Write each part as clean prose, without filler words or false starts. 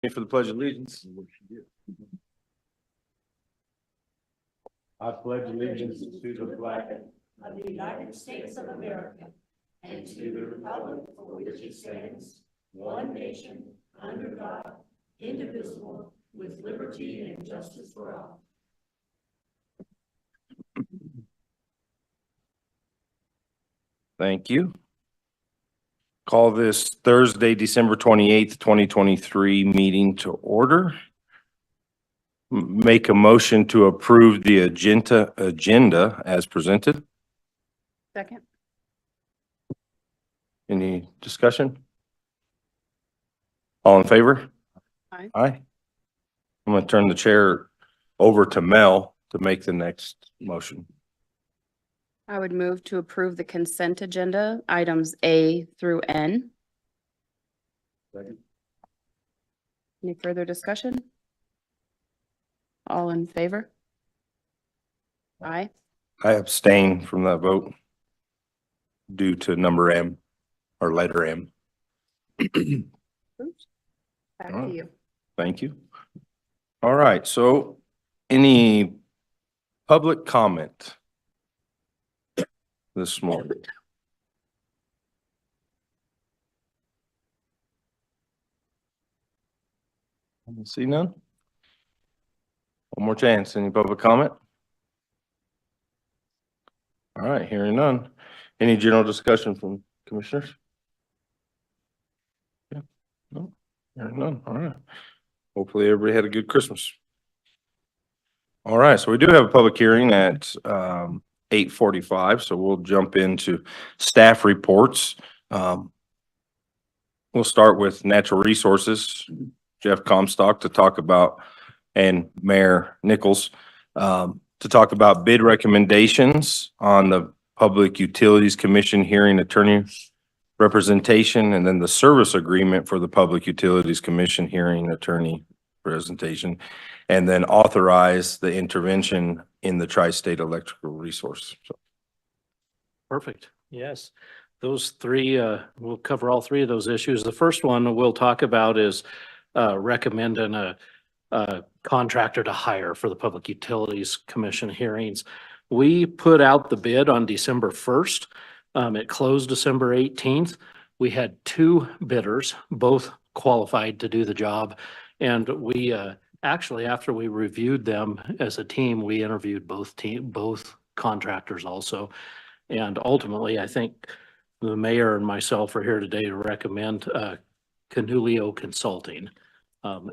For the Pledge of Allegiance. I pledge allegiance to the flag of the United States of America and to the republic for which it stands, one nation, under God, indivisible, with liberty and justice for all. Thank you. Call this Thursday, December 28th, 2023 meeting to order. Make a motion to approve the agenda as presented. Second. Any discussion? All in favor? Aye. Aye. I'm going to turn the chair over to Mel to make the next motion. I would move to approve the consent agenda, items A through N. Second. Any further discussion? All in favor? Aye. I abstain from that vote due to number M or letter M. Back All right. to you. Thank you. All right, so any public comment this morning? See none? One more chance. Any public comment? All right, hearing none. Any general discussion from commissioners? Yeah, no, hearing none. All right. Hopefully everybody had a good Christmas. All right, so we do have a public hearing at 8:45, so we'll jump into staff reports. We'll start with natural resources, Jeff Comstock to talk about, and Mayor Nichols to talk about bid recommendations on the Public Utilities Commission hearing attorney representation, and then the service agreement for the Public Utilities Commission hearing attorney presentation, and then authorize the intervention in the tri-state electrical resource. So. Perfect. Yes. Those three, we'll cover all three of those issues. The first one we'll talk about is recommending a contractor to hire for the Public Utilities Commission hearings. We put out the bid on December 1st. It closed December 18th. We had two bidders, both qualified to do the job. And we actually, after we reviewed them as a team, we interviewed both contractors also. And ultimately, I think the mayor and myself are here today to recommend Canulio Consulting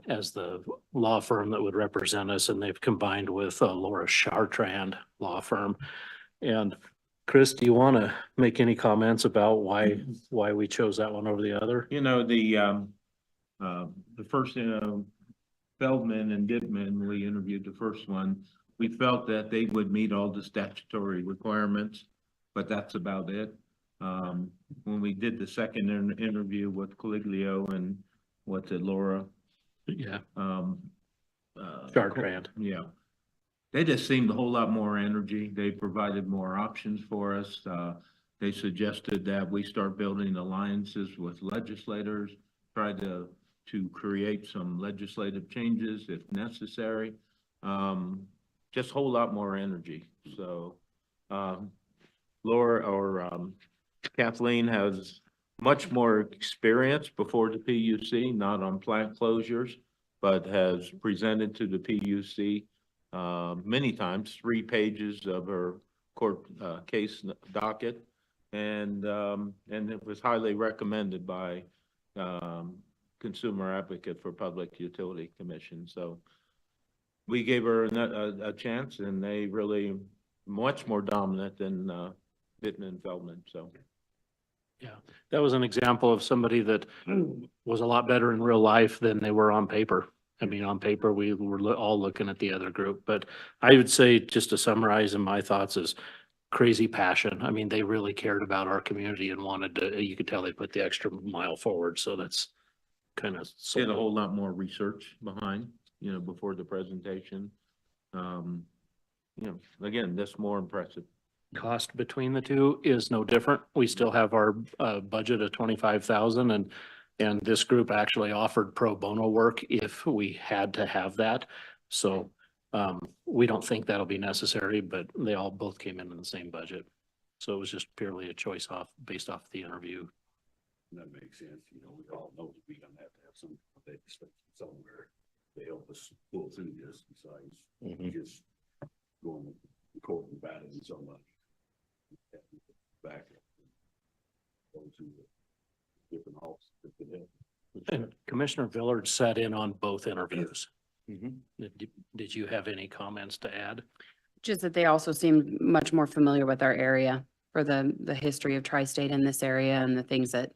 as the law firm that would represent us, and they've combined with Laura Chartrand law firm. And Chris, do you want to make any comments about why we chose that one over the other? You know, the first, Feldman and Dittman, we interviewed the first one. We felt that they would meet all the statutory requirements, but that's about it. When we did the second interview with Caliglio and what's it, Laura? Yeah. Chartrand. Yeah. They just seemed a whole lot more energy. They provided more options for us. They suggested that we start building alliances with legislators, try to create some legislative changes if necessary. Just a whole lot more energy. So Laura or Kathleen has much more experience before the PUC, not on plant closures, but has presented to the PUC many times, 3 pages of her court case docket, and it was highly recommended by Consumer Advocate for Public Utility Commission. So we gave her a chance, and they really much more dominant than Bittman and Feldman. So Yeah, that was an example of somebody that was a lot better in real life than they were on paper. I mean, on paper, we were all looking at the other group, but I would say, just to summarize in my thoughts, is crazy passion. I mean, they really cared about our community and wanted to, you could tell they put the extra mile forward. So that's kind of. did a whole lot more research behind, before the presentation. Again, that's more impressive. Cost between the two is no different. We still have our budget of 25,000, and And this group actually offered pro bono work if we had to have that. So we don't think that'll be necessary, but they all both came in the same budget. So it was just purely a choice based off the interview. That makes sense. You know, we all know that we're gonna have to have some, they expect somewhere to help us pull through this besides just going to court and battling so much. Back. Go to the different offices that could help. And Commissioner Villard sat in on both interviews. Mhm. Did you have any comments to add? Just that they also seemed much more familiar with our area for the history of tri-state in this area and the things that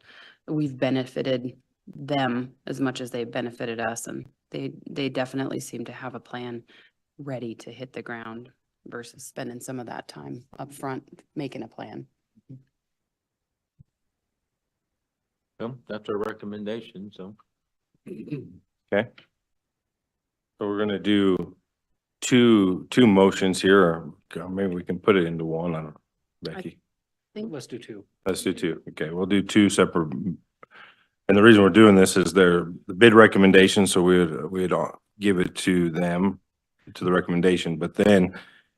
we've benefited them as much as they've benefited us. And they definitely seem to have a plan ready to hit the ground versus spending some of that time up front making a plan. Well, that's our recommendation, so. Okay. So we're gonna do two motions here, or maybe we can put it into one, I don't know, Becky. Let's do two. Let's do two. Okay, we'll do two separate. And the reason we're doing this is the bid recommendation, so we'd give it to them, to the recommendation, but then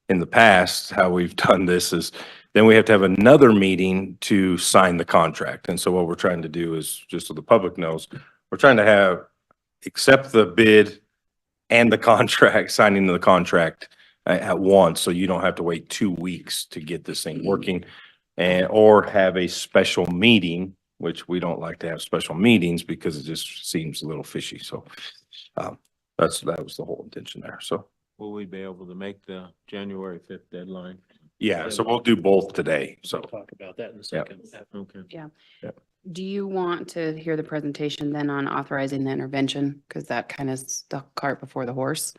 in the past, how we've done this is then we have to have another meeting to sign the contract. And so what we're trying to do is, just so the public knows, we're trying to accept the bid and the contract, signing of the contract at once, so you don't have to wait 2 weeks to get this thing working. Or have a special meeting, which we don't like to have special meetings because it just seems a little fishy. So that was the whole intention there. So, Will we be able to make the January 5th deadline? yeah, so we'll do both today. So, We'll talk about that in a second. Okay. Do you want to hear the presentation then on authorizing the intervention? Because that kind of stuck cart before the horse.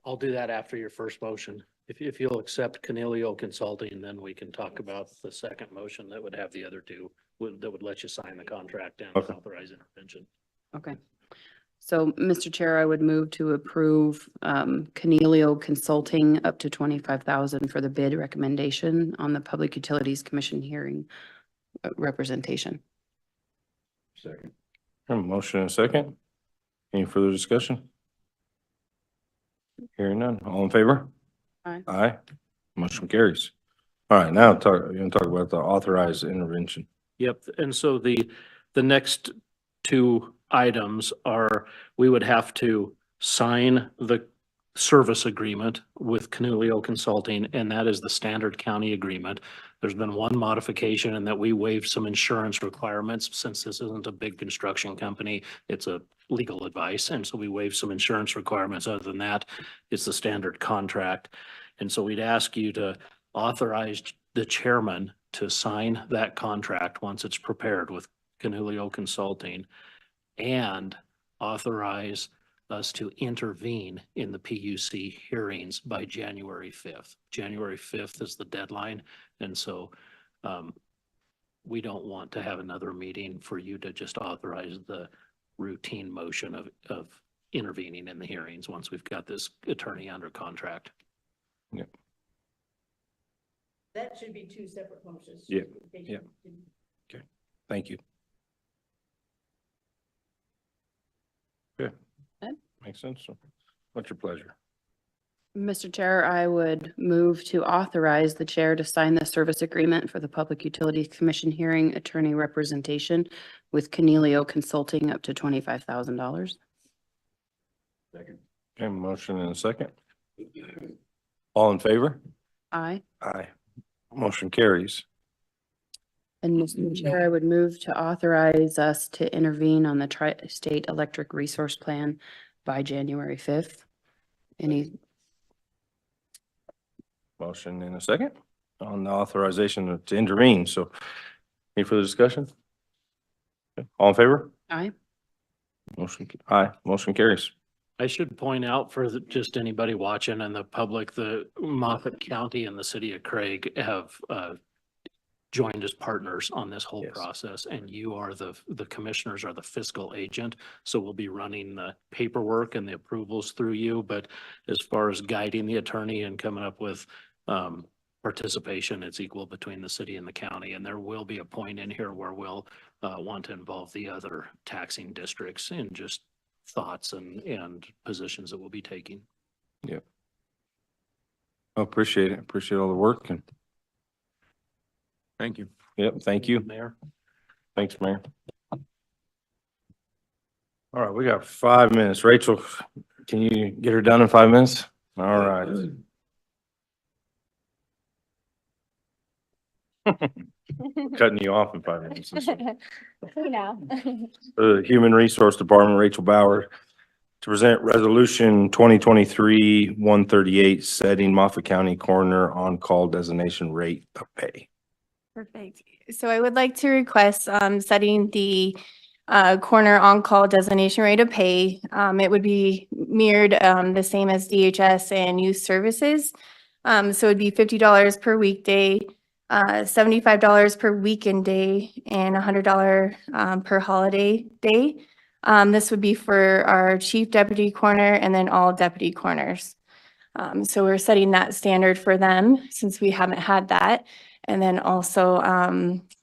I'll do that after your first motion. If you'll accept Canelio Consulting, then we can talk about the second motion that would have the other two, that would let you sign the contract and Okay. authorize intervention. Okay. So, Mr. Chair, I would move to approve Canelio Consulting up to 25,000 for the bid recommendation on the Public Utilities Commission hearing representation. Second. a motion and a second. Any further discussion? Hearing none. All in favor? Aye. Aye. Motion carries. All right, now you're gonna talk about the authorized intervention. Yep, and so the next two items are, we would have to sign the service agreement with Canelio Consulting, and that is the standard county agreement. There's been one modification in that we waived some insurance requirements since this isn't a big construction company. It's a legal advice, and so we waived some insurance requirements. Other than that, it's the standard contract. And so we'd ask you to authorize the chairman to sign that contract once it's prepared with Canelio Consulting, and authorize us to intervene in the PUC hearings by January 5th. January 5th is the deadline, and so we don't want to have another meeting for you to just authorize the routine motion of intervening in the hearings once we've got this attorney under contract. That should be two separate motions. Yeah, yeah. Thank you. Good. Good. Makes sense. What's your pleasure? Mr. Chair, I would move to authorize the chair to sign the service agreement for the Public Utilities Commission hearing attorney representation with Canelio Consulting up to $25,000. Second. Okay, motion and a second. All in favor? Aye. Aye. Motion carries. And Mr. Chair, I would move to authorize us to intervene on the Tri-State Electric Resource Plan by January 5th. Any, Motion in a second on the authorization to intervene. So any further discussion? Okay, all in favor? aye? Aye. Motion carries. I should point out for just anybody watching and the public, the Moffett County and the city of Craig have joined as partners on this whole Yes. process, and you are the commissioners are the fiscal agent. So we'll be running the paperwork and the approvals through you, but as far as guiding the attorney and coming up with participation, it's equal between the city and the county. And there will be a point in here where we'll want to involve the other taxing districts in just thoughts and positions that we'll be taking. Appreciate it. Appreciate all the work and, Thank you. yep, thank you. Mayor? Thanks, Mayor. All right, we got 5 minutes. Rachel, can you get her done in 5 minutes? All right. Cutting you off in 5 minutes. You know. Human Resource Department, Rachel Bauer, to present Resolution 2023-138, setting Moffett County Coroner on-call designation rate of pay. Perfect. So I would like to request setting the coroner on-call designation rate of pay. It would be mirrored the same as DHS and youth services. So it'd be $50 per weekday, $75 per weekend day, and $100 per holiday day. This would be for our chief deputy coroner and then all deputy coroners. So we're setting that standard for them since we haven't had that. And then also,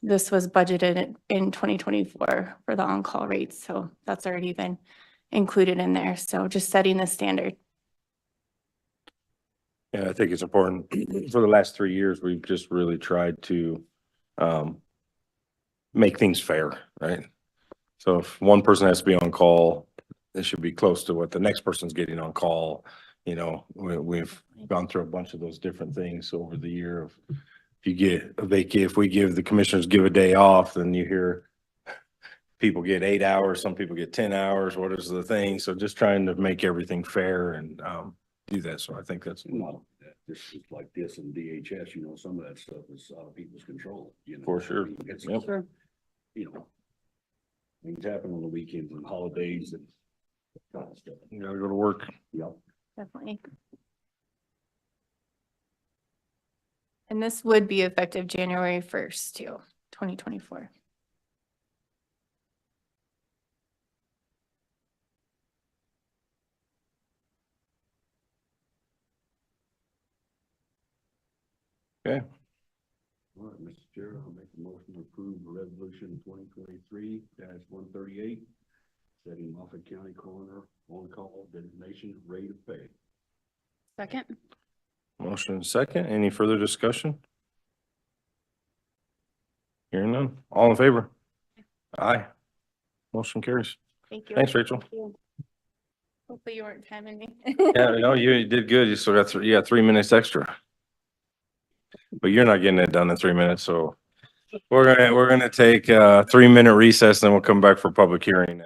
this was budgeted in 2024 for the on-call rates. So that's already been included in there. So just setting the standard. Yeah, I think it's important. For the last 3 years, we've just really tried to make things fair, right? So if one person has to be on call, it should be close to what the next person's getting on call. You know, we've gone through a bunch of those different things over the year of, if you get a vacate, if we give the commissioners give a day off, then you hear people get 8 hours, some people get 10 hours, what is the thing? So just trying to make everything fair and do that. So I think that's A lot of that, this is like this in DHS, you know, some of that stuff is out of people's control, you know. For sure. I mean, it's, Yep. you know, things happen on the weekends and holidays and kind of stuff. You gotta go to work. Yep. Definitely. And this would be effective January 1st too, 2024. Okay. All right, Mr. Chair, I'll make a motion to approve resolution 2023-138, setting Moffett County Coroner on-call designation rate of pay. Second? Motion second. Any further discussion? Hearing none. All in favor? Aye. Motion carries. Thank you. Thanks, Rachel. Thank you. Hopefully you weren't timing me. Yeah, no, you did good. You still got 3 minutes extra. But you're not getting it done in 3 minutes, so we're gonna take a 3-minute recess, then we'll come back for public hearing.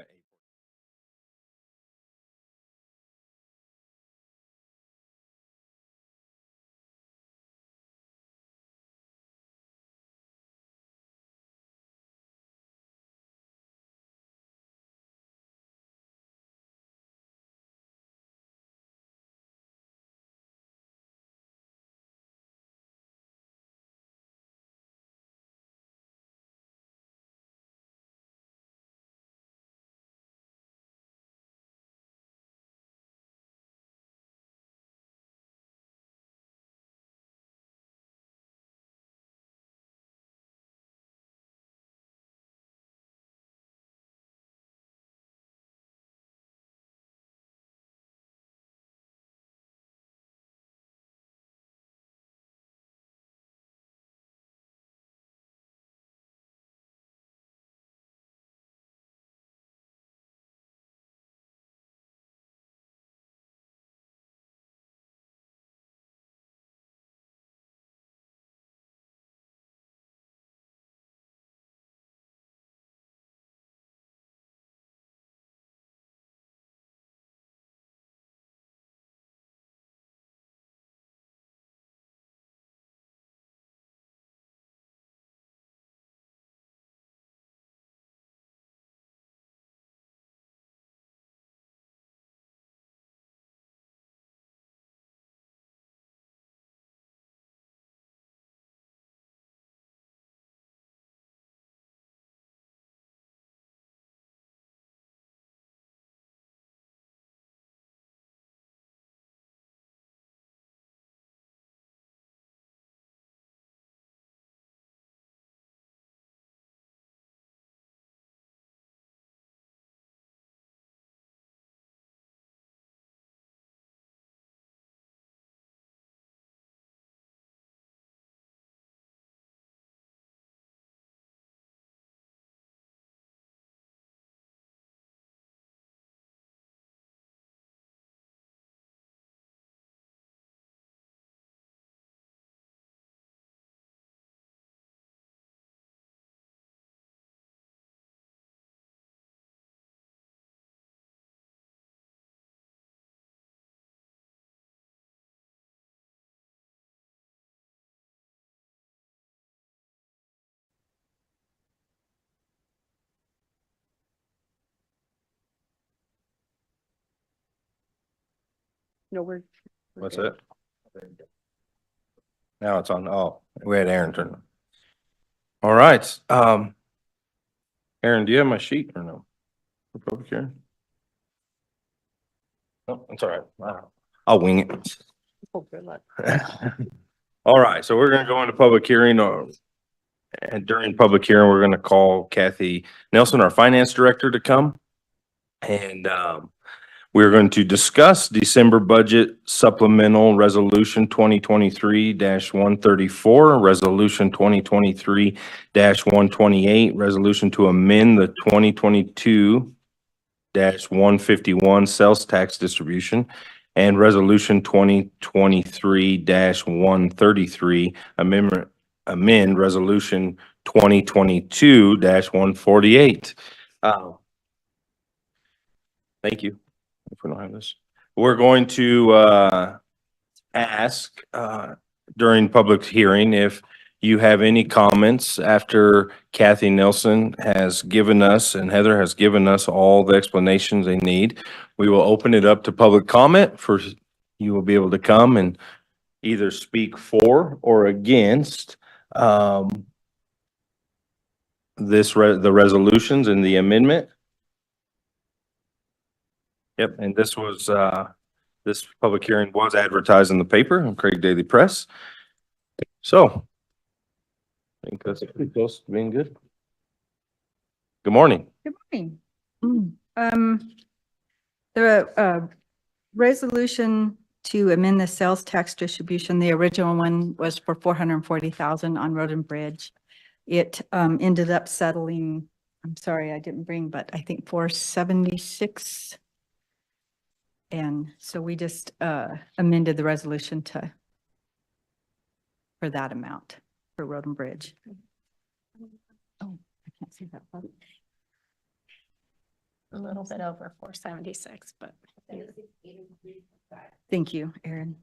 No, we're. What's that? Now it's on, oh, we had Aaron turn. All right, Aaron, do you have my sheet or no? For public hearing? No, that's all right. Wow. I'll wing it. Oh, good luck. All right, so we're gonna go into public hearing, and during public hearing, we're gonna call Kathy Nelson, our finance director, to come. And, we're going to discuss December budget supplemental resolution 2023-134, resolution 2023-128, resolution to amend the 2022-151 sales tax distribution, and resolution 2023-133 amend resolution 2022-148. Thank you. If we don't have this, we're going to ask during public hearing if you have any comments after Kathy Nelson has given us and Heather has given us all the explanations they need. We will open it up to public comment. For you will be able to come and either speak for or against the resolutions and the amendment. Yep, and this was, this public hearing was advertised in the paper on Craig Daily Press. So I think that's pretty close to being good. Good morning. Good morning. The resolution to amend the sales tax distribution, the original one was for 440,000 on Road and Bridge. It ended up settling, I'm sorry, I didn't bring, but I think 476. And so we just amended the resolution for that amount for Road and Bridge. Oh, I can't see that. A little bit over 476, but. Thank you, Erin.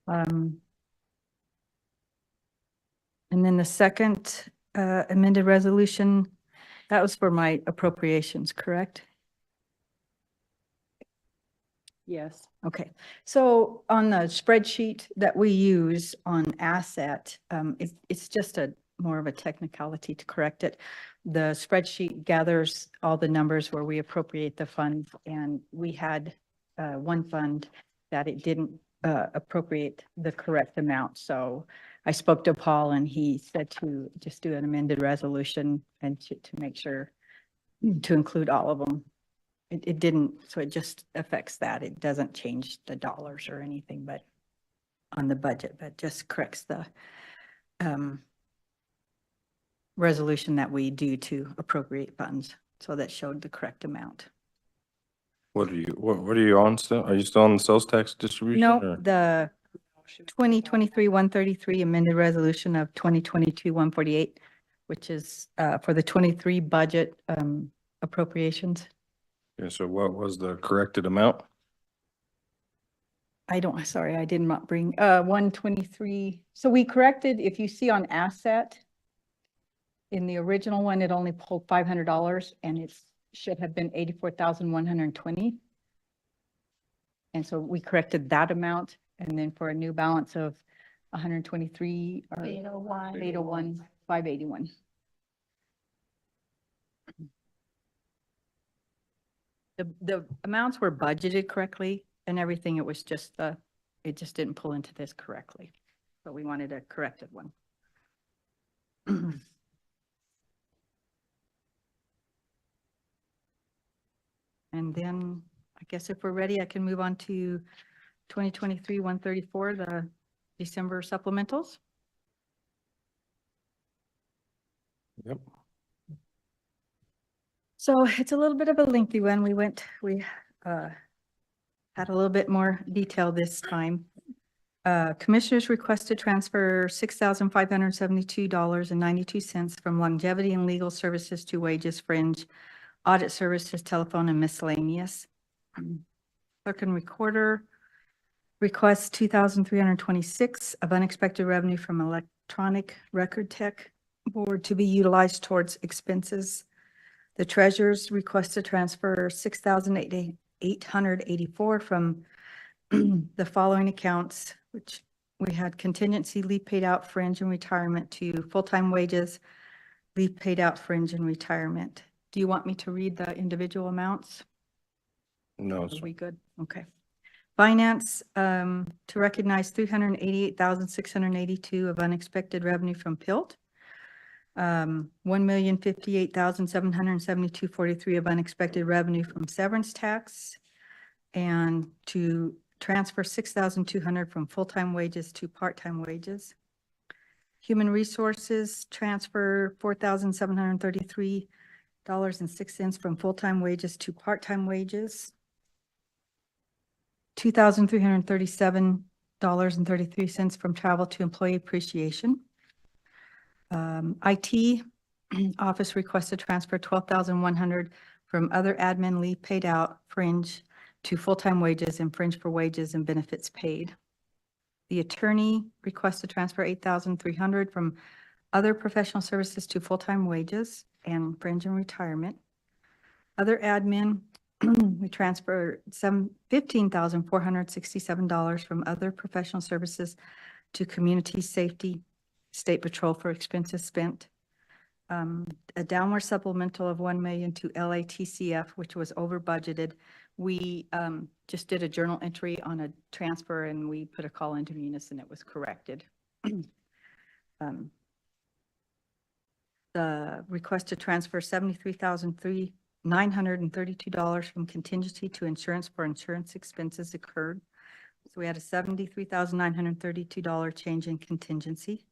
And then the second amended resolution, that was for my appropriations, correct? Yes. Okay, so on the spreadsheet that we use on asset, it's just more of a technicality to correct it. The spreadsheet gathers all the numbers where we appropriate the funds, and we had one fund that it didn't appropriate the correct amount. So I spoke to Paul and he said to just do an amended resolution and to make sure to include all of them. It didn't, so it just affects that. It doesn't change the dollars or anything, but on the budget, but just corrects the resolution that we do to appropriate funds. So that showed the correct amount. What are you on still? Are you still on the sales tax distribution? No, or- the 2023-133 amended resolution of 2022-148, which is for the 23 budget appropriations. Yeah, so what was the corrected amount? Sorry, I did not bring 123. So we corrected, if you see on asset, in the original one, it only pulled $500 and it should have been 84,120. And so we corrected that amount. And then for a new balance of 123 or 801, 581. The amounts were budgeted correctly and everything. It was just it just didn't pull into this correctly. But we wanted a corrected one. And then I guess if we're ready, I can move on to 2023-134, the December supplementals. Yep. So it's a little bit of a lengthy one. We had a little bit more detail this time. Commissioners requested transfer $6,572.92 from longevity and legal services to wages, fringe, audit services, telephone, and miscellaneous. Clerk and recorder requests $2,326 of unexpected revenue from electronic record tech board to be utilized towards expenses The treasurer's request to transfer $6,884 from the following accounts, which we had contingency, leave paid out, fringe and retirement, to full-time wages, leave paid out, fringe and retirement. Do you want me to read the individual amounts? No, Are sir. we good? Okay. Finance, to recognize 388,682 of unexpected revenue from PILT. 1,058,772.43 of unexpected revenue from severance tax. And to transfer 6,200 from full-time wages to part-time wages. Human Resources, transfer $4,733.06 from full-time wages to part-time wages. $2,337.33 from travel to employee appreciation. IT office requested transfer 12,100 from other admin leave paid out, fringe to full-time wages and fringe for wages and benefits paid. The attorney requested transfer 8,300 from other professional services to full-time wages and fringe and retirement. Other admin, we transferred $15,467 from other professional services to community safety, state patrol for expenses spent. A downward supplemental of 1 million to LATCF, which was over budgeted. We just did a journal entry on a transfer and we put a call into Munis and it was corrected. The request to transfer $73,932 from contingency to insurance for insurance expenses occurred. So we had a $73,932 change in contingency.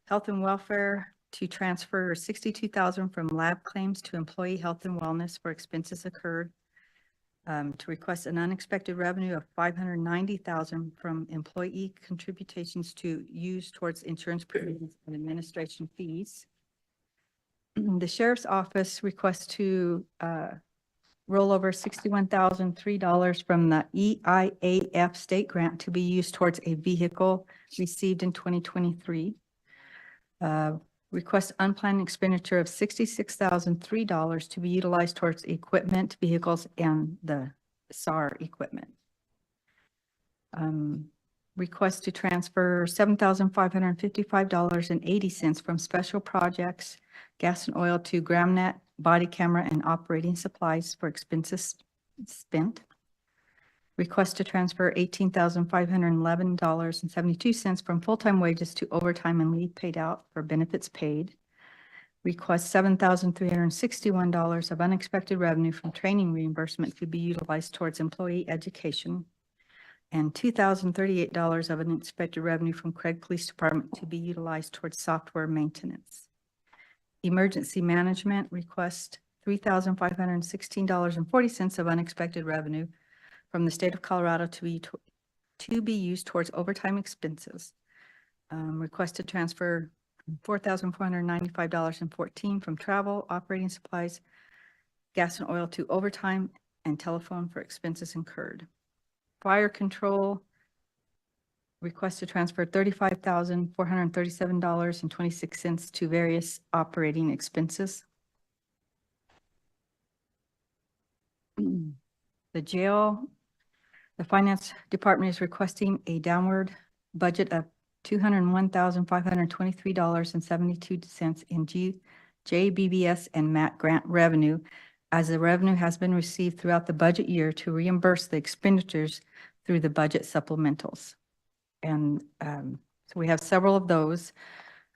Health and welfare, to transfer 62,000 from lab claims to employee health and wellness for expenses occurred. To request an unexpected revenue of 590,000 from employee contributions to use towards insurance premiums and administration fees. The sheriff's office requests to roll over $61,003 from the EIAF state grant to be used towards a vehicle received in 2023. Request unplanned expenditure of $66,003 to be utilized towards equipment, vehicles, and the SAR equipment. Request to transfer $7,555.80 from special projects, gas and oil, to Gramnet, body camera, and operating supplies for expenses spent. Request to transfer $18,511.72 from full-time wages to overtime and leave paid out for benefits paid. Request $7,361 of unexpected revenue from training reimbursement to be utilized towards employee education. And $2,038 of unexpected revenue from Craig Police Department to be utilized towards software maintenance. Emergency management request $3,516.40 of unexpected revenue from the state of Colorado to be used towards overtime expenses. Request to transfer $4,495.14 from travel, operating supplies, gas and oil to overtime and telephone for expenses incurred. Fire control request to transfer $35,437.26 to various operating expenses. The jail, the finance department is requesting a downward budget of $201,523.72 in JBBS and MAT grant revenue, as the revenue has been received throughout the budget year to reimburse the expenditures through the budget supplementals. And so we have several of those.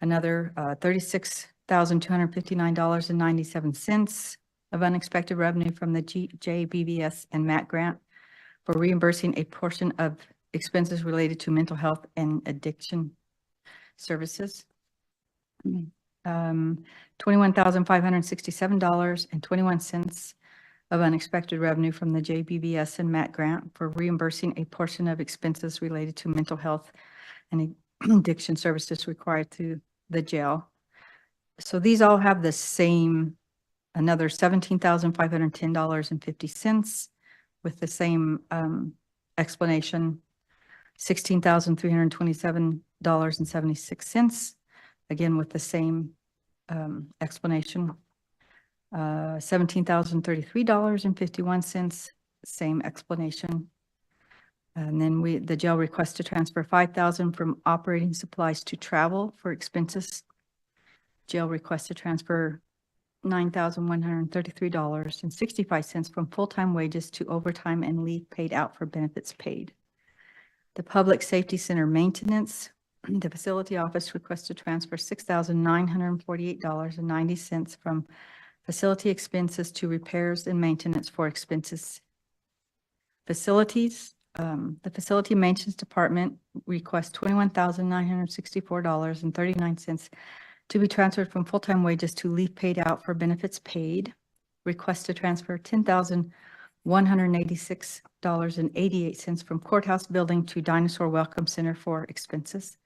Another $36,259.97 of unexpected revenue from the JBBS and MAT grant for reimbursing a portion of expenses related to mental health and addiction services. $21,567.21 of unexpected revenue from the JBBS and MAT grant for reimbursing a portion of expenses related to mental health and addiction services required through the jail. So these all have the same, another $17,510.50 with the same explanation, $16,327.76, again with the same explanation. $17,033.51, same explanation. And then the jail requests to transfer $5,000 from operating supplies to travel for expenses. Jail requests to transfer $9,133.65 from full-time wages to overtime and leave paid out for benefits paid. The Public Safety Center maintenance, the facility office requests to transfer $6,948.90 from facility expenses to repairs and maintenance for expenses. Facilities, the Facility Maintenance Department requests $21,964.39 to be transferred from full-time wages to leave paid out for benefits paid. Request to transfer $10,186.88 from courthouse building to Dinosaur Welcome Center for expenses.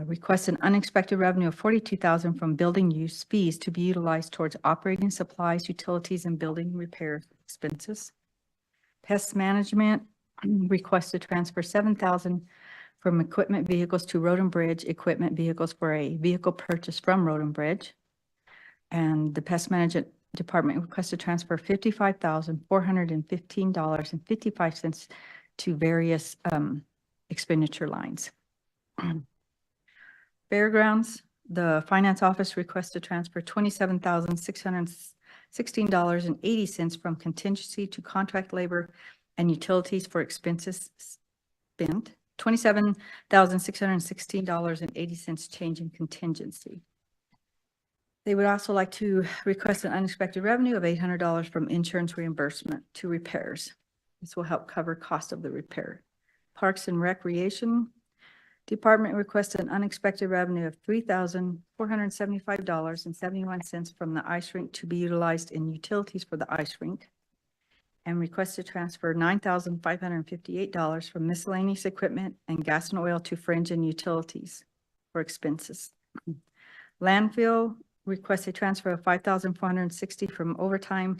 Request an unexpected revenue of $42,000 from building use fees to be utilized towards operating supplies, utilities, and building repair expenses. Pest management request to transfer $7,000 from equipment vehicles to Road and Bridge equipment vehicles for a vehicle purchase from Road and Bridge. And the Pest Management Department requests to transfer $55,415.55 to various expenditure lines. Fairgrounds, the Finance Office requests to transfer $27,616.80 from contingency to contract labor and utilities for expenses spent. $27,616.80 change in contingency. They would also like to request an unexpected revenue of $800 from insurance reimbursement to repairs. This will help cover cost of the repair. Parks and Recreation Department requests an unexpected revenue of $3,475.71 from the ice rink to be utilized in utilities for the ice rink, and requests to transfer $9,558 from miscellaneous equipment and gas and oil to fringe and utilities for expenses. Landfill requests a transfer of $5,460 from overtime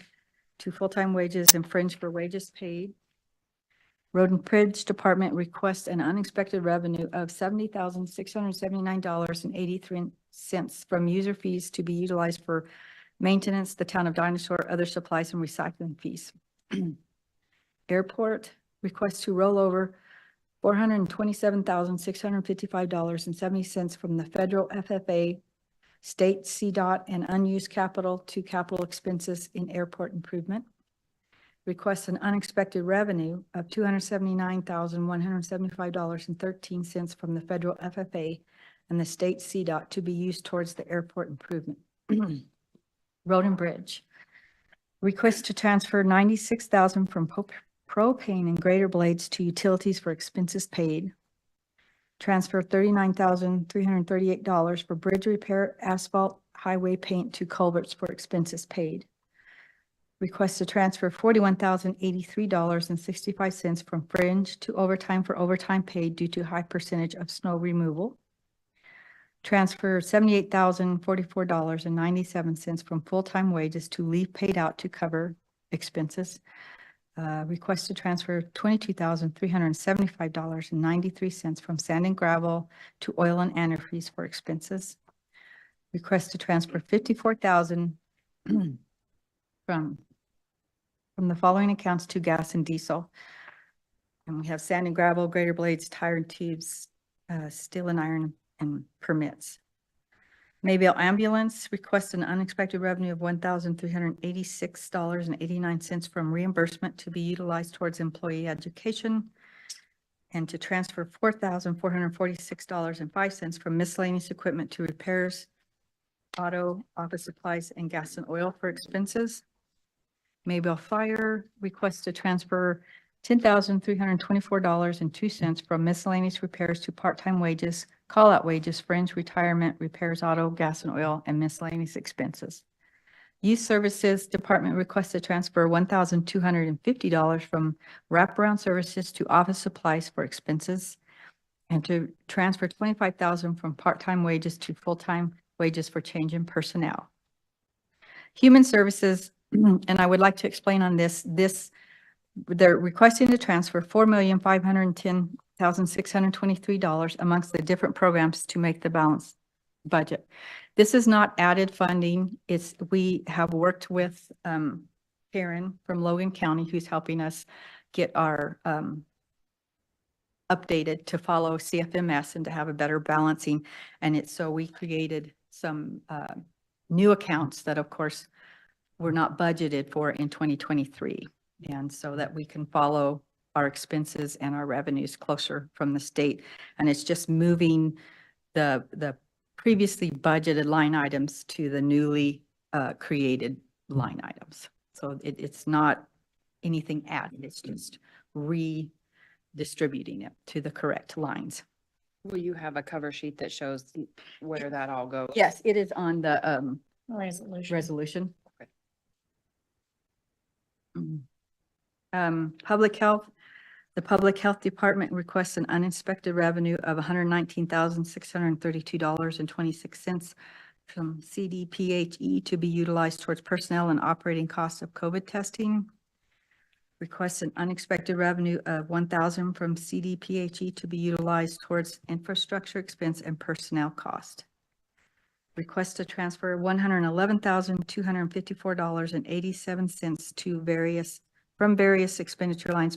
to full-time wages and fringe for wages paid. Road and Bridge Department requests an unexpected revenue of $70,679.83 from user fees to be utilized for maintenance, the town of Dinosaur, other supplies, and recycling fees. Airport requests to roll over $427,655.70 from the federal FFA, state CDOT, and unused capital to capital expenses in airport improvement. Requests an unexpected revenue of $279,175.13 from the federal FFA and the state CDOT to be used towards the airport improvement. Road and Bridge requests to transfer $96,000 from propane and grader blades to utilities for expenses paid. Transfer $39,338 for bridge repair, asphalt, highway paint to culverts for expenses paid. Request to transfer $41,083.65 from fringe to overtime for overtime paid due to high percentage of snow removal. Transfer $78,044.97 from full-time wages to leave paid out to cover expenses. Request to transfer $22,375.93 from sand and gravel to oil and antifreeze for expenses. Request to transfer $54,000 from the following accounts to gas and diesel. And we have sand and gravel, grader blades, tire and tubes, steel and iron, and permits. Mayville Ambulance requests an unexpected revenue of $1,386.89 from reimbursement to be utilized towards employee education, and to transfer $4,446.05 from miscellaneous equipment to repairs, auto, office supplies, and gas and oil for expenses. Mayville Fire requests to transfer $10,324.02 from miscellaneous repairs to part-time wages, call-out wages, fringe, retirement, repairs, auto, gas and oil, and miscellaneous expenses. Youth Services Department requests to transfer $1,250 from wraparound services to office supplies for expenses, and to transfer $25,000 from part-time wages to full-time wages for change in personnel. Human Services, and I would like to explain on this, they're requesting to transfer $4,510,623 amongst the different programs to make the balanced budget. This is not added funding. We have worked with Karen from Logan County, who's helping us get our updated to follow CFMS and to have a better balancing. And so we created some new accounts that, of course, were not budgeted for in 2023. And so that we can follow our expenses and our revenues closer from the state. And it's just moving the previously budgeted line items to the newly created line items. So it's not anything added, it's just redistributing it to the correct lines. Will you have a cover sheet that shows where that all goes? Yes, it is on the Resolution. resolution. Public health. The Public Health Department requests an uninspected revenue of $119,632.26 from CDPHE to be utilized towards personnel and operating costs of COVID testing. Requests an unexpected revenue of $1,000 from CDPHE to be utilized towards infrastructure expense and personnel cost. Request to transfer $111,254.87 from various expenditure lines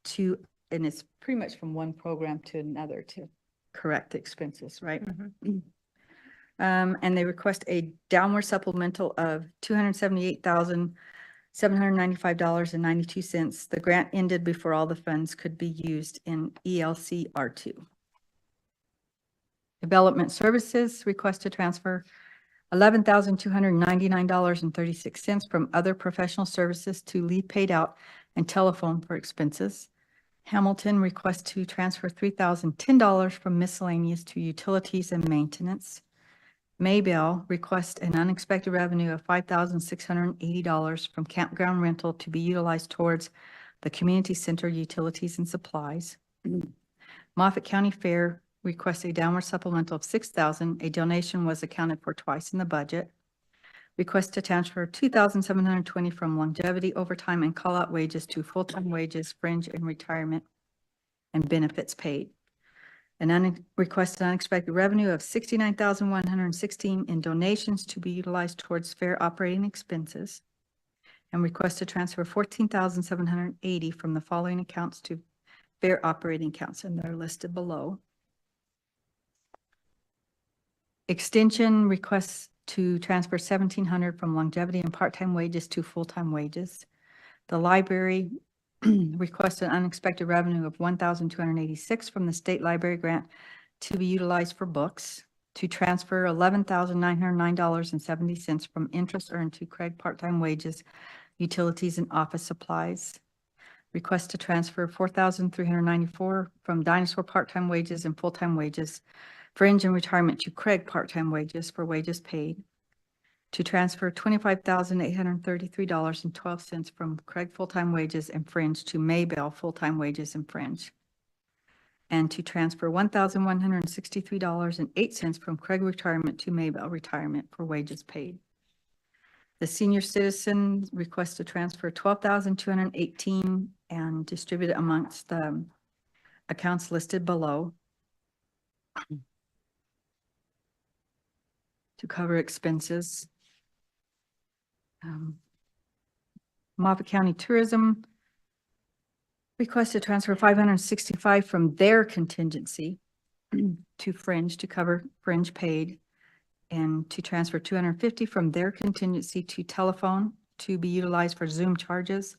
to, and it's pretty much from one program to another to correct the expenses, right? And they request a downward supplemental of $278,795.92. The grant ended before all the funds could be used in ELC R2. Development Services request to transfer $11,299.36 from other professional services to leave paid out and telephone for expenses. Hamilton requests to transfer $3,010 from miscellaneous to utilities and maintenance. Maybell requests an unexpected revenue of $5,680 from campground rental to be utilized towards the community center utilities and supplies. Moffett County Fair requests a downward supplemental of $6,000. A donation was accounted for twice in the budget. Request to transfer $2,720 from longevity, overtime, and call-out wages to full-time wages, fringe, and retirement and benefits paid. Request an unexpected revenue of $69,116 in donations to be utilized towards fair operating expenses. And request to transfer $14,780 from the following accounts to fair operating accounts, and they're listed below. Extension requests to transfer $1,700 from longevity and part-time wages to full-time wages. The library requests an unexpected revenue of $1,286 from the state library grant to be utilized for books. To transfer $11,909.70 from interest earned to Craig part-time wages, utilities, and office supplies. Request to transfer $4,394 from Dinosaur part-time wages and full-time wages, fringe and retirement to Craig part-time wages for wages paid. To transfer $25,833.12 from Craig full-time wages and fringe to Maybell full-time wages and fringe. And to transfer $1,163.08 from Craig retirement to Maybell retirement for wages paid. The senior citizen requests to transfer $12,218 and distribute it amongst the accounts listed below to cover expenses. Moffett County Tourism requests to transfer $565 from their contingency to fringe to cover fringe paid, and to transfer $250 from their contingency to telephone to be utilized for Zoom charges,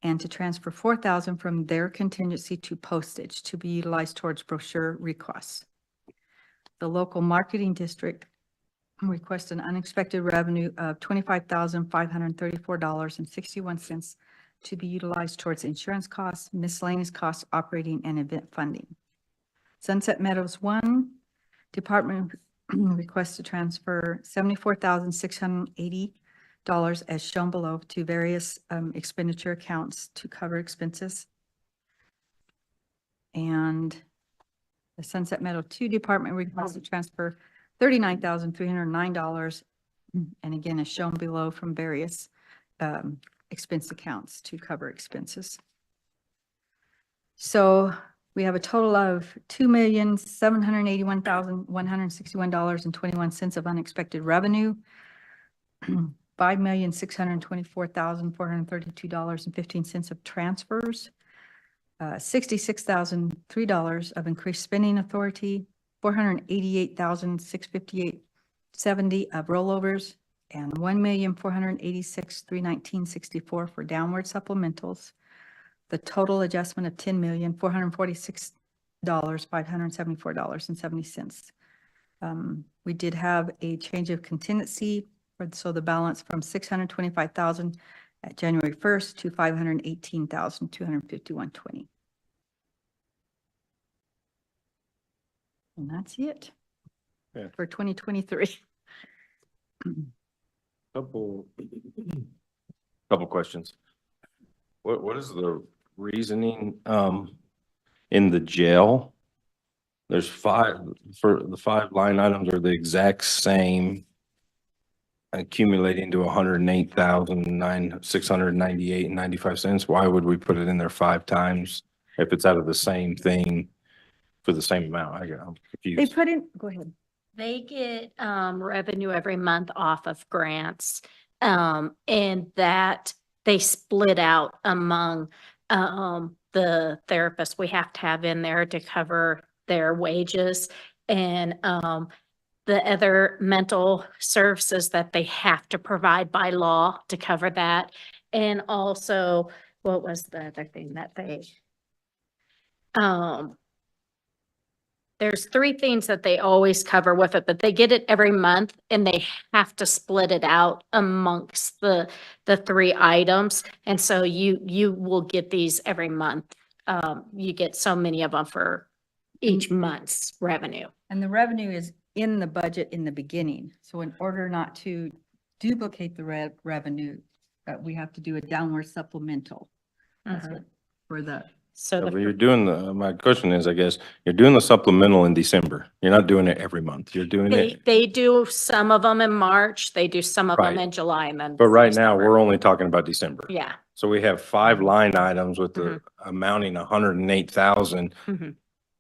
and to transfer $4,000 from their contingency to postage to be utilized towards brochure requests. The local marketing district requests an unexpected revenue of $25,534.61 to be utilized towards insurance costs, miscellaneous costs, operating, and event funding. Sunset Meadows 1 Department requests to transfer $74,680 as shown below to various expenditure accounts to cover expenses. And the Sunset Meadow 2 Department requests to transfer $39,309, and again, is shown below from various expense accounts to cover expenses. So We have a total of $2,781,161.21 of unexpected revenue. $5,624,432.15 of transfers. $66,003 of increased spending authority, $488,658.70 of rollovers, and $1,486,319.64 for downward supplementals. The total adjustment of $10,446,574.70. We did have a change of contingency, so the balance from 625,000 at January 1st to 518,251.20. And that's it Yeah. for 2023. Couple questions. What is the reasoning, in the jail? There's five, for the 5 line items are the exact same, accumulating to $108,698.95. Why would we put it in there 5 times if it's out of the same thing for the same amount? I'm They confused. put in, go ahead. They get revenue every month off of grants. And that they split out among the therapists we have to have in there to cover their wages. And the other mental services that they have to provide by law to cover that. And also, what was the other thing that they, there's 3 things that they always cover with it, but they get it every month and they have to split it out amongst the 3 items. And so you will get these every month. You get so many of them for each month's revenue. And the revenue is in the budget in the beginning. So in order not to duplicate the revenue, we have to do a downward supplemental. That's what, for the, So But the, you're doing my question is, I guess, you're doing the supplemental in December. You're not doing it every month. You're doing it. they do some of them in March, they do some of them Right. in July and then. But right now, December. we're only talking about December. Yeah. So we have 5 line items with the amounting 108,000 Mhm.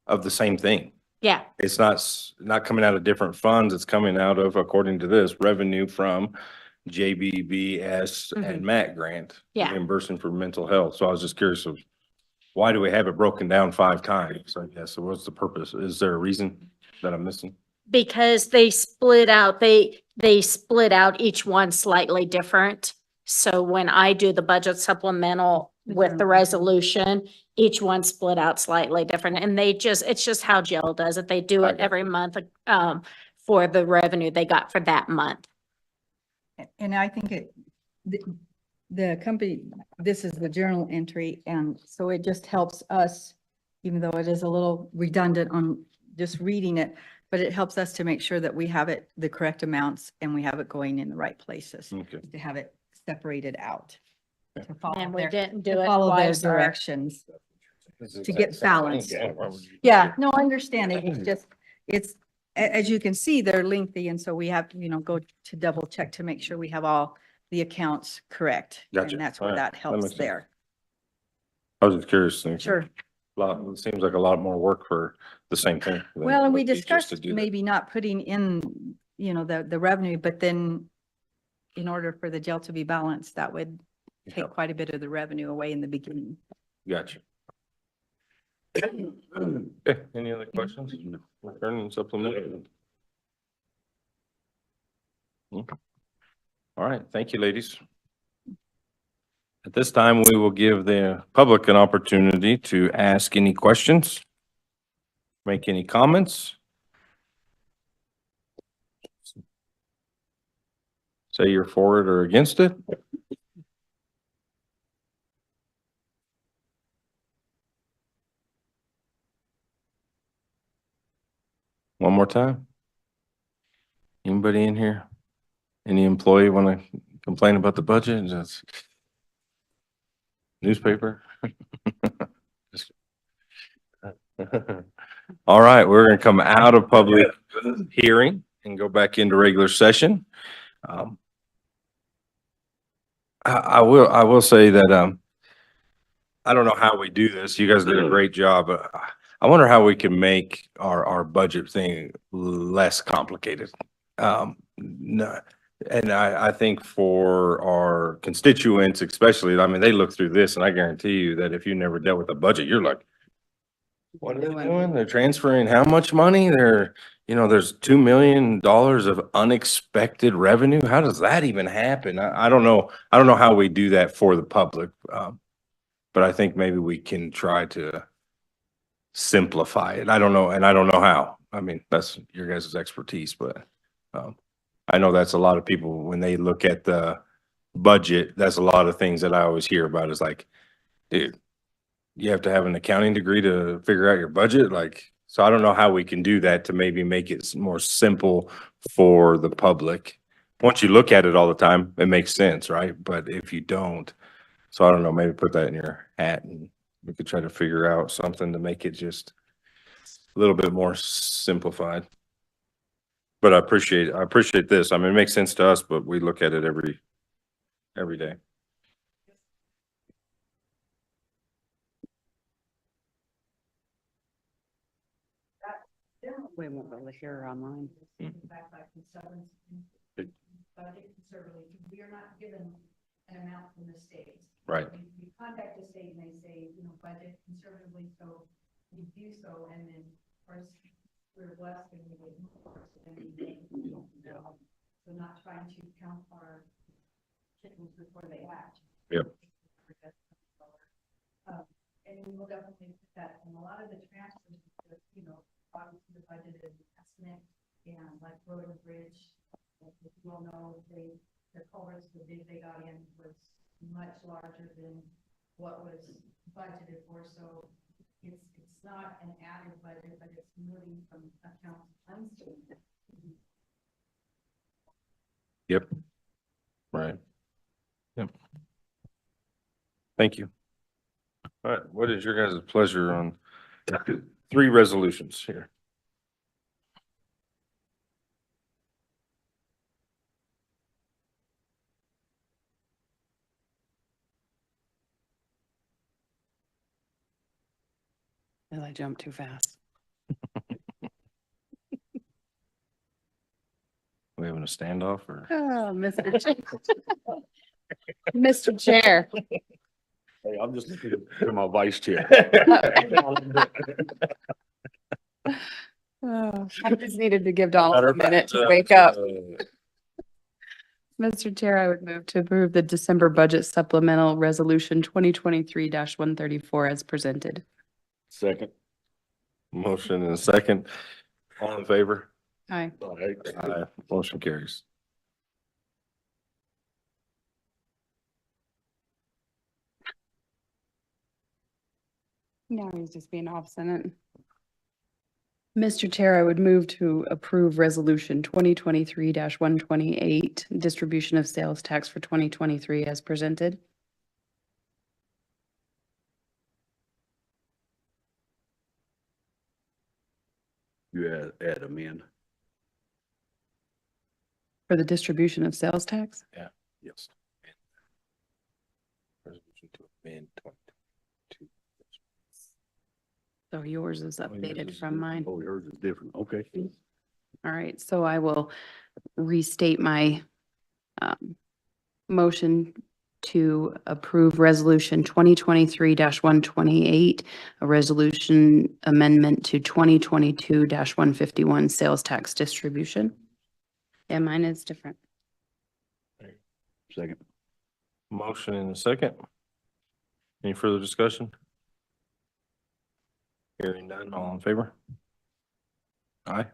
of the same thing. Yeah. It's not coming out of different funds. It's coming out of, according to this, revenue from JBBS and MAT grant. Yeah. Reimbursing for mental health. So I was just curious of why do we have it broken down 5 times? I guess. So what's the purpose? Is there a reason that I'm missing? Because they split out, they split out each one slightly different. So when I do the budget supplemental with the resolution, each one split out slightly different. And it's just how Jill does it. They do it Okay. every month for the revenue they got for that month. and I think the company, this is the journal entry, and so it just helps us, even though it is a little redundant on just reading it, but it helps us to make sure that we have it, the correct amounts, and we have it going in the right places, Okay. to have it separated out. To follow And we their, didn't to do it follow their twice. or- directions. To get balance. Yeah, no, I understand it. It's just, as you can see, they're lengthy, and so we have to, go to double check to make sure we have all the accounts correct. Gotcha. And that's where All right. that That helps makes sense. there. I was just curious. Thinking, Sure. it seems like a lot more work for the same thing. than Well, and it we would be just to discussed do that. maybe not putting in, the revenue, but then in order for the jail to be balanced, that would Yeah. take quite a bit of the revenue away in the beginning. Gotcha. Okay, any other questions? Return and supplemental. All right, thank you, ladies. At this time, we will give the public an opportunity to ask any questions, make any comments. Say you're for it or against it. One more time. Anybody in here? Any employee want to complain about the budget? Just newspaper? All right, we're going to come out of public hearing and go back into regular session. I will say that I don't know how we do this. You guys did a great job. I wonder how we can make our budget thing less complicated. No, and I think for our constituents especially, I mean, they look through this and I guarantee you that if you never dealt with a budget, you're like, what are they doing? They're transferring how much money? There's $2 million of unexpected revenue. How does that even happen? I don't know. I don't know how we do that for the public. But I think maybe we can try to simplify it. I don't know, and I don't know how. I mean, that's your guys' expertise, but I know that's a lot of people, when they look at the budget, that's a lot of things that I always hear about is like, dude, you have to have an accounting degree to figure out your budget. Like, so I don't know how we can do that to maybe make it more simple for the public. Once you look at it all the time, it makes sense, right? But if you don't, so I don't know, maybe put that in your hat and we could try to figure out something to make it just a little bit more simplified. But I appreciate this. I mean, it makes sense to us, but we look at it every day. We won't be able to hear her online. Backed by consultants, budget conservatively, we are not given an amount from the state. Right. We contact the state and they say, budget conservatively, so we do so, and then, of course, we're blessed and we get more, so not trying to count our chickens before they hatch. Yep. And we will definitely put that, and a lot of the transfers, obviously the budget is estimate, and like road and bridge, as you all know, the culverts, the bid they got in was much larger than what was budgeted for, so it's not an added budget, but it's moving from account unstated. Yep. Right. Yep. Thank you. All right, what is your guys' pleasure on 3 resolutions here? Did I jump too fast? We having a standoff or? Oh, Mr. Chair. Mr. Chair. Hey, I'm just looking at my vice chair. Oh, I just needed to give Donald a minute to wake up. Mr. Chair, I would move to approve the December budget supplemental resolution 2023-134 as presented. Second. Motion and a second. All in favor? Aye. All right. Aye. Motion carries. Now he's just being obstinate. Mr. Chair, I would move to approve resolution 2023-128, distribution of sales tax for 2023 as presented. You add them in. For the distribution of sales tax? Yes. Resolution to amend 2022. So yours is updated from mine. Oh, yours is different. Okay. All right, so I will restate my motion to approve resolution 2023-128, a resolution amendment to 2022-151 sales tax distribution. Yeah, mine is different. Second. Motion and a second. Any further discussion? Hearing none, all in favor? Aye.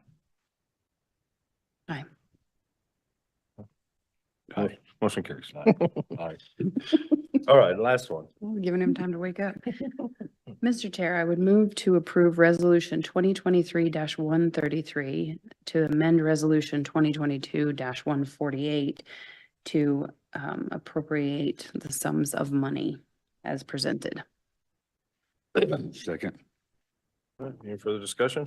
Aye. Aye. Motion carries. Aye. Aye. All right, last one. We're giving him time to wake up. Mr. Chair, I would move to approve resolution 2023-133 to amend resolution 2022-148 to appropriate the sums of money as presented. Second. All right, any further discussion?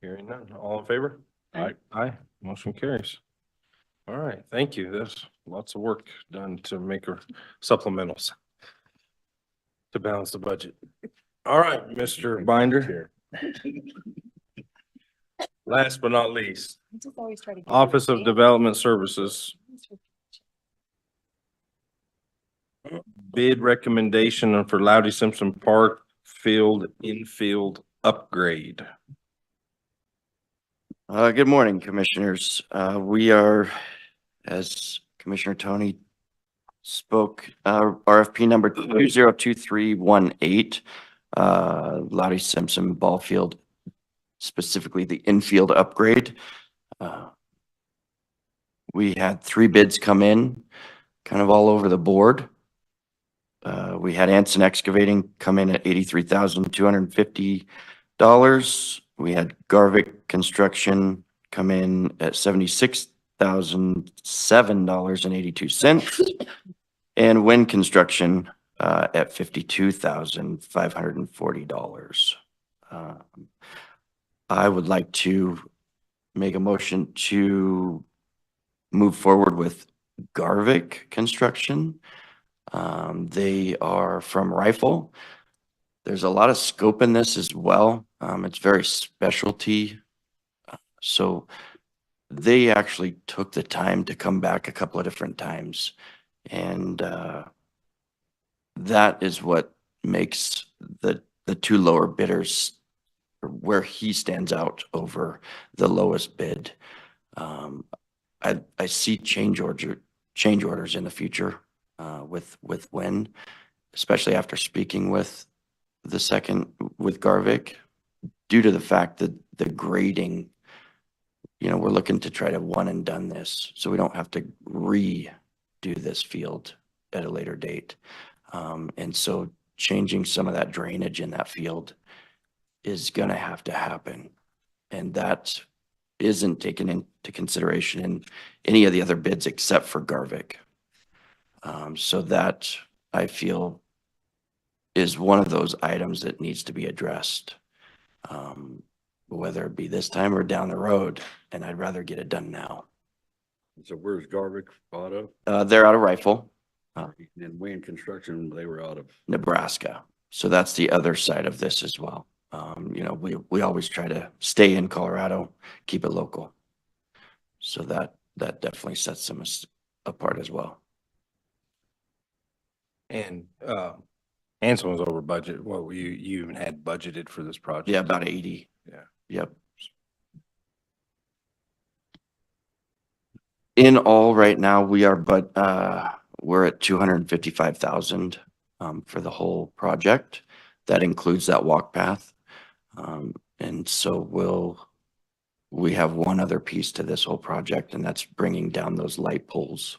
Hearing none, all in favor? Aye. Aye, motion carries. All right, thank you. There's lots of work done to make our supplementals to balance the budget. All right, Mr. Binder. Last but not least, Office of Development Services. Bid recommendation for Loudy Simpson Park Field infield upgrade. Good morning, Commissioners. We are, as Commissioner Tony spoke, RFP number 202318, Lottie Simpson Ball Field, specifically the infield upgrade. We had 3 bids come in, kind of all over the board. We had Anson Excavating come in at $83,250. We had Garvik Construction come in at $76,007.82. And Wind Construction at $52,540. I would like to make a motion to move forward with Garvik Construction. They are from Rifle. There's a lot of scope in this as well. It's very specialty. So they actually took the time to come back a couple of different times. And that is what makes the 2 lower bidders, where he stands out over the lowest bid. I see change orders in the future with Wind, especially after speaking with Garvik, due to the fact that the grading, we're looking to try to one and done this, so we don't have to redo this field at a later date. And so changing some of that drainage in that field is gonna have to happen. And that isn't taken into consideration in any of the other bids except for Garvik. So that, I feel, is one of those items that needs to be addressed, whether it be this time or down the road, and I'd rather get it done now. So where's Garvik out of? They're out of Rifle, And Wayne Construction, they were out of. Nebraska. So that's the other side of this as well. We always try to stay in Colorado, keep it local. So that definitely sets them apart as well. And Anson was over budget. What you even had budgeted for this project? Yeah, about 80. Yeah. Yep. In all, right now, we're at 255,000 for the whole project. That includes that walk path. And so we have one other piece to this whole project, and that's bringing down those light poles.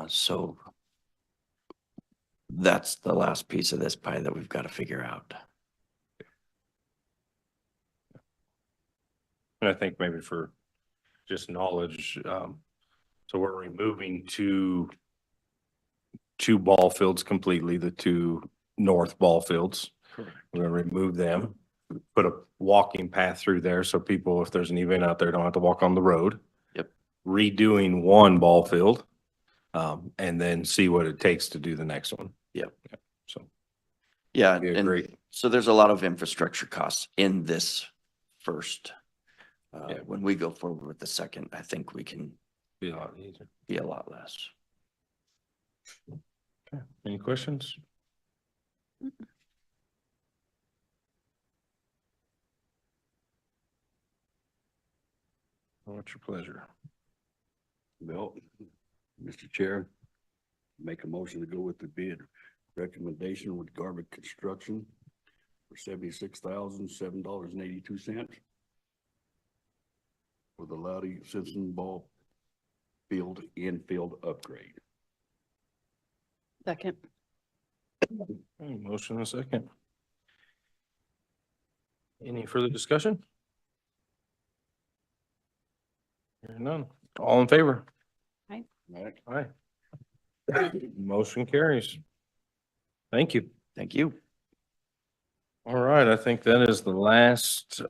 So that's the last piece of this pie that we've got to figure out. And I think maybe for just knowledge, so we're removing two ball fields completely, the 2 north ball fields. Correct. We're gonna remove them, put a walking path through there so people, if there's an event out there, don't have to walk on the road. Yep. Redoing 1 ball field, and then see what it takes to do the next one. Yep. So. Yeah, Yeah, and great. so there's a lot of infrastructure costs in this first. Yeah. When we go forward with the second, I think we can Be a lot easier. be a lot less. Okay. Any questions? What's your pleasure? Well, Mr. Chair, make a motion to go with the bid recommendation with Garvik Construction for $76,007.82 for the Loudy Simpson Ball Field infield upgrade. Second. Okay, motion and a second. Any further discussion? Hearing none. All in favor? Right. Aye. Motion carries. Thank you. Thank you. All right, I think that is the last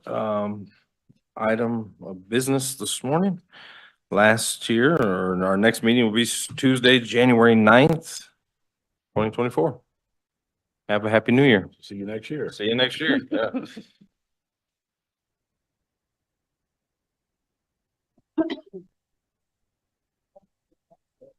item of business this morning. Last year, or our next meeting will be Tuesday, January 9th, 2024. Have a happy new year. See you next year. See you next year. Yeah.